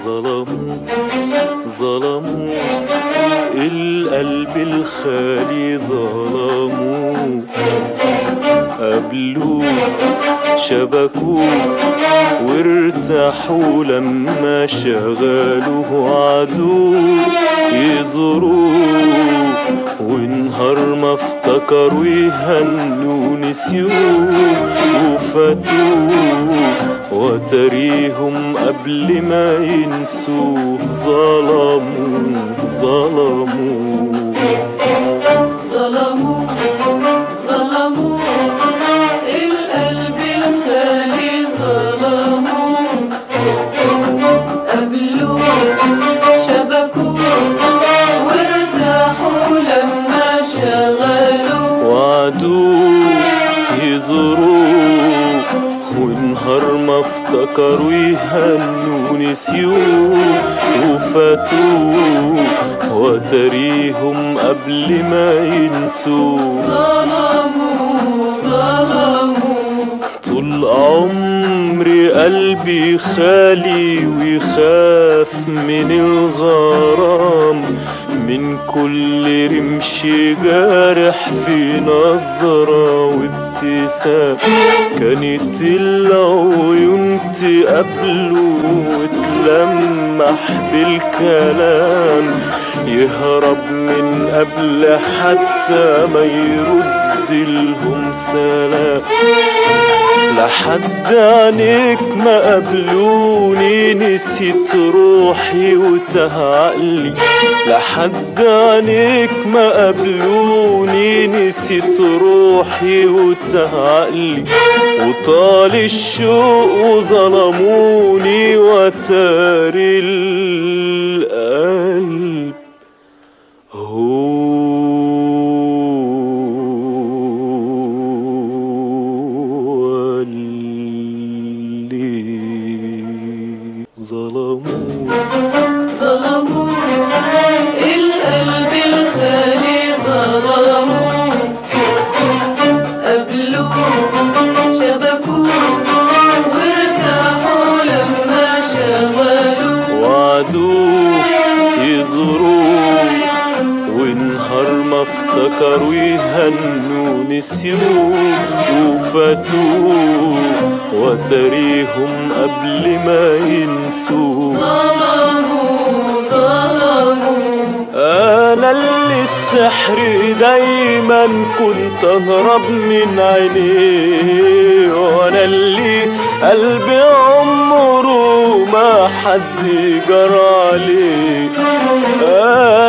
ظلموا ظلموا القلب الخالي، ظلموا قبلوه شبكوه وارتاحوا لما شغلوه عدوه يزوروه، ونهار ما افتكروا يهنوا نسيوه وفاتوه، وتريهم قبل ما ينسوه. ظلموا ظلموا ظلموا ظلموا القلب الخالي، ظلموا قبلوه شبكوه وارتاحوا لما شغلوه وعدوه يزوروه، ونهار ما افتكروا يهنوا نسيوه وفاتوه، وتريهم قبل ما ينسوه. ظلموا ظلموا طول عمري قلبي خالي ويخاف من الغرام، من كل رمش جارح في نظرة وابتسام، كانت العيون تقابله وتلمح بالكلام، يهرب من قبل حتى ما يرد لهم سلام. لحد عينيك ما قابلوني نسيت روحي وتاه عقلي، لحد عينيك ما قابلوني نسيت روحي وتاه عقلي، وطال الشوق وظلموني وتاري القلب ظلموا ظلموا القلب الخالي، ظلموا قبلوه شبكوه وارتاحوا لما شغلوه وعدوه يزوروه، ونهار ما افتكروا يهنوا نسيوه وفاتوه، وتريهم قبل ما ينسوه. ظلموا ظلموا أنا اللي السحر دايما كنت أهرب من عينيه، وأنا اللي قلبي عمره ما حد جرى عليه،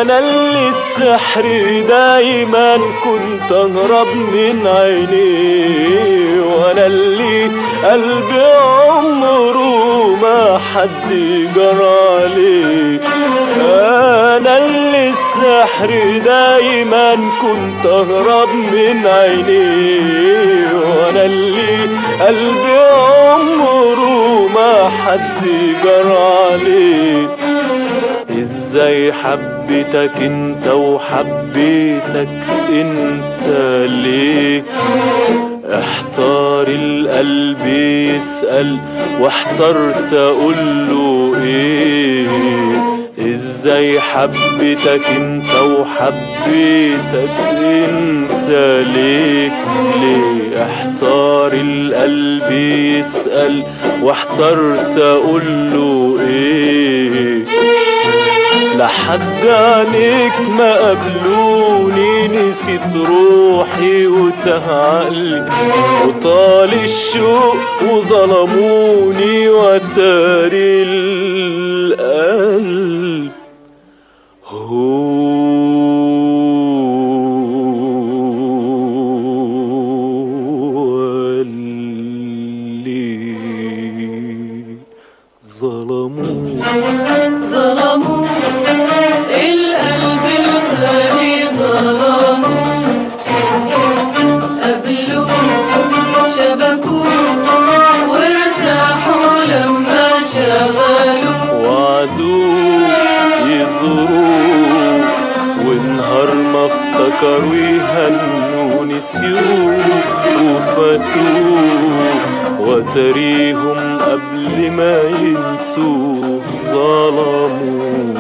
أنا اللي السحر دايما كنت أهرب من عينيه، وأنا اللي قلبي عمره ما حد جرى عليه، أنا اللي السحر دايما كنت أهرب من عينيه، وأنا اللي قلبي عمره ما حد جرى عليه. ازاي حبيتك انت وحبيتك انت ليه؟ احتار القلب يسأل واحترت اقوله ايه؟ ازاي حبيتك انت وحبيتك انت ليه؟ احتار القلب يسأل واحترت اقوله ايه؟ لحد عينيك ما قابلوني نسيت روحي وتاه عقلي، وطال الشوق وظلموني وتاري القلب هو اللي ظلموا ظلموا القلب الخالي، ظلموا قبلوه شبكوه وارتاحوا لما شغلوه، وعدوه يزوروه، ونهار ما افتكروا يهنوا نسيوه وفاتوه، وتريهم قبل ما ينسوه ظلموا